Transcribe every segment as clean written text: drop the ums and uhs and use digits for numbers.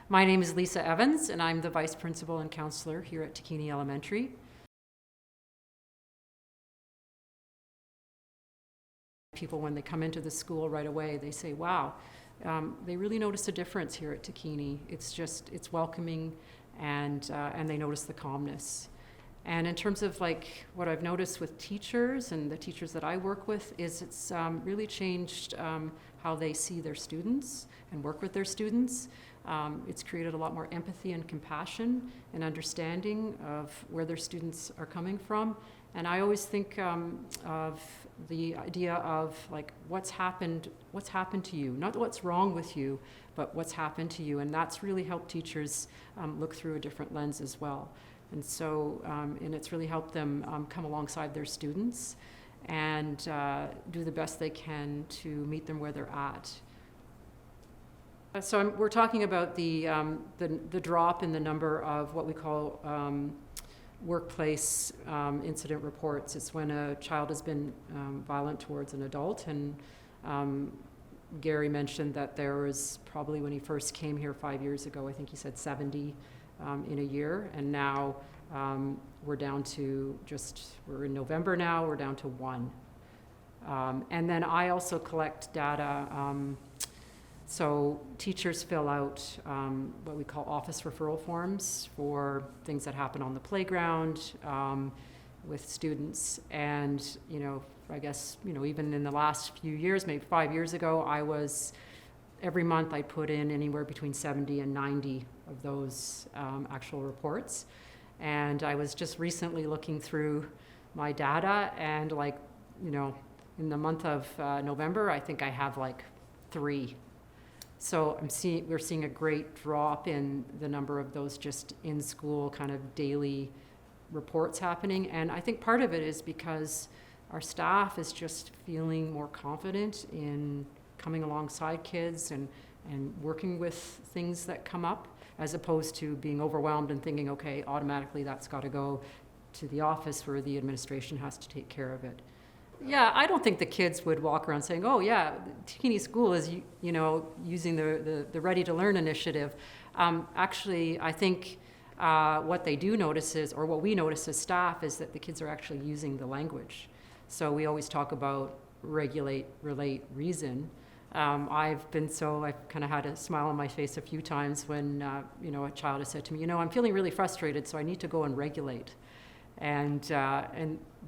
My name is Lisa Evans, and I'm the Vice Principal and Counselor here at Takhini Elementary. People, when they come into the school right away, they say, wow, they really notice a difference here at Takhini. It's welcoming, and they notice the calmness. And in terms of what I've noticed with teachers and the teachers that I work with is it's really changed how they see their students and work with their students. It's created a lot more empathy and compassion and understanding of where their students are coming from. And I always think of the idea of what's happened to you, not what's wrong with you, but what's happened to you. And that's really helped teachers look through a different lens as well. And so, and it's really helped them come alongside their students and do the best they can to meet them where they're at. So we're talking about the drop in the number of what we call workplace incident reports. It's when a child has been violent towards an adult. And Gary mentioned that there was probably, when he first came here 5 years ago, I think he said 70 in a year. And now we're down to we're in November now, we're down to 1. And then I also collect data. So teachers fill out what we call office referral forms for things that happen on the playground with students. And, I guess, even in the last few years, maybe 5 years ago, every month I put in anywhere between 70 and 90 of those actual reports. And I was just recently looking through my data and in the month of November, I think I have 3. So we're seeing a great drop in the number of those just in school kind of daily reports happening. And I think part of it is because our staff is just feeling more confident in coming alongside kids and working with things that come up, as opposed to being overwhelmed and thinking, okay, automatically that's got to go to the office where the administration has to take care of it. Yeah, I don't think the kids would walk around saying, oh yeah, Takhini School is, using the Ready to Learn initiative. Actually, I think what they do notice is, or what we notice as staff, is that the kids are actually using the language. So we always talk about regulate, relate, reason. I've kind of had a smile on my face a few times when, a child has said to me, I'm feeling really frustrated, so I need to go and regulate. And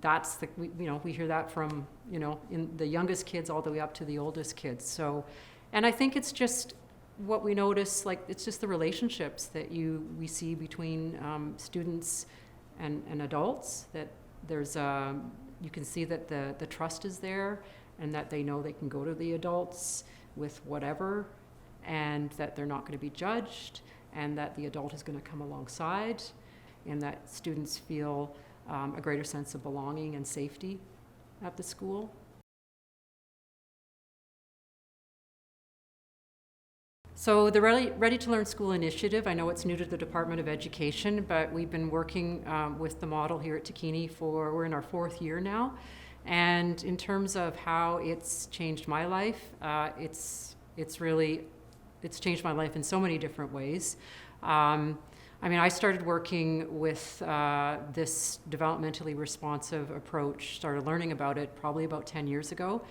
that's we hear that from, in the youngest kids all the way up to the oldest kids. So, and I think it's just what we notice, it's just the relationships that we see between students and adults, that there's you can see that the trust is there, and that they know they can go to the adults with whatever, and that they're not going to be judged, and that the adult is going to come alongside, and that students feel a greater sense of belonging and safety at the school. So the Ready to Learn School initiative, I know it's new to the Department of Education, but we've been working with the model here at Takhini we're in our 4th year now. And in terms of how it's changed my life, it's changed my life in so many different ways. I started working with this developmentally responsive approach, started learning about it probably about 10 years ago.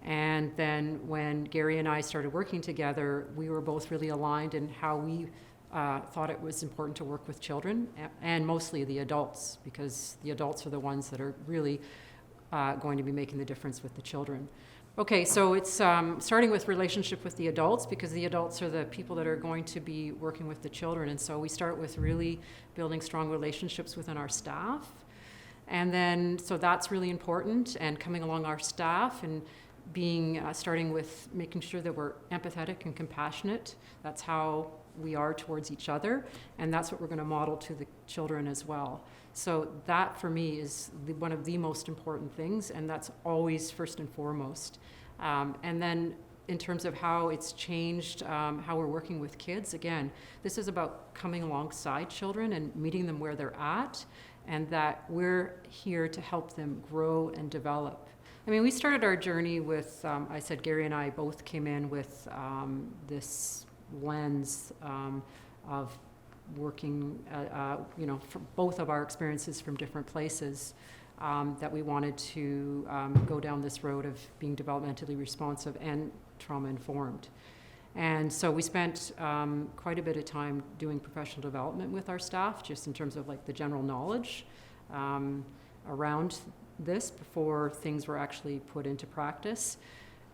And then when Gary and I started working together, we were both really aligned in how we thought it was important to work with children, and mostly the adults, because the adults are the ones that are really going to be making the difference with the children. Okay, so it's starting with relationship with the adults, because the adults are the people that are going to be working with the children. And so we start with really building strong relationships within our staff. And then, so that's really important, and coming along our staff and starting with making sure that we're empathetic and compassionate. That's how we are towards each other, and that's what we're going to model to the children as well. So that, for me, is one of the most important things, and that's always first and foremost. And then in terms of how it's changed how we're working with kids, again, this is about coming alongside children and meeting them where they're at, and that we're here to help them grow and develop. We started our journey with, I said Gary and I both came in with this lens of working, for both of our experiences from different places, that we wanted to go down this road of being developmentally responsive and trauma-informed. And so we spent quite a bit of time doing professional development with our staff, just in terms of like the general knowledge around this before things were actually put into practice.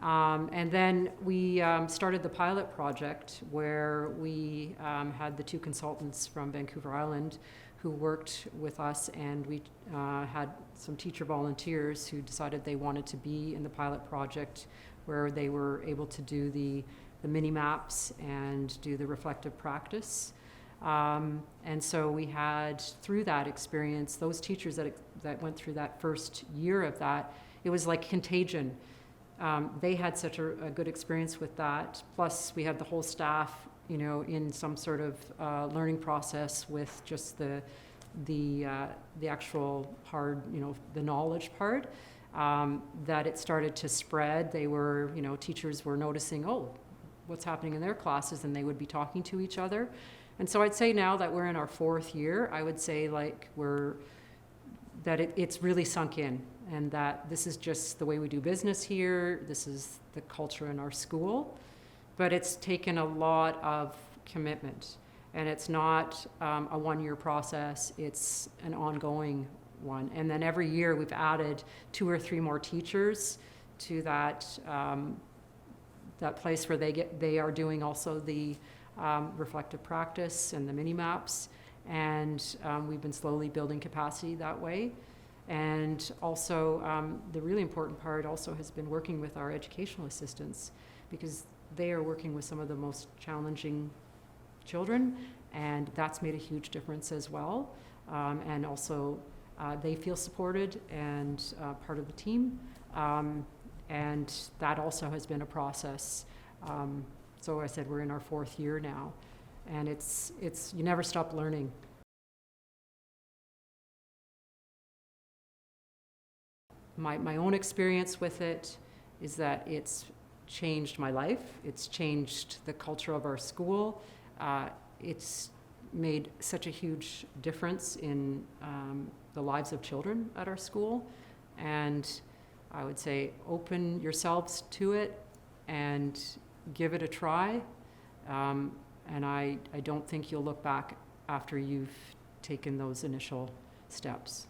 And then we started the pilot project where we had the 2 consultants from Vancouver Island who worked with us, and we had some teacher volunteers who decided they wanted to be in the pilot project, where they were able to do the mini maps and do the reflective practice. And so we had, through that experience, those teachers that went through that first year of that, it was like contagion. They had such a good experience with that. Plus, we had the whole staff, in some sort of learning process with just the actual hard, the knowledge part. That it started to spread. They were, teachers were noticing, what's happening in their classes, and they would be talking to each other. And so I'd say now that we're in our 4th year, I would say it's really sunk in, and that this is just the way we do business here. This is the culture in our school, but it's taken a lot of commitment, and it's not a 1-year process. It's an ongoing one. And then every year we've added 2 or 3 more teachers to that place where they are doing also the reflective practice and the mini maps, and we've been slowly building capacity that way. And also the really important part also has been working with our educational assistants, because they are working with some of the most challenging children, and that's made a huge difference as well. And also they feel supported and part of the team, and that also has been a process. So I said we're in our 4th year now, and it's you never stop learning. My own experience with it is that it's changed my life. It's changed the culture of our school. It's made such a huge difference in the lives of children at our school, and I would say open yourselves to it and give it a try, and I don't think you'll look back after you've taken those initial steps.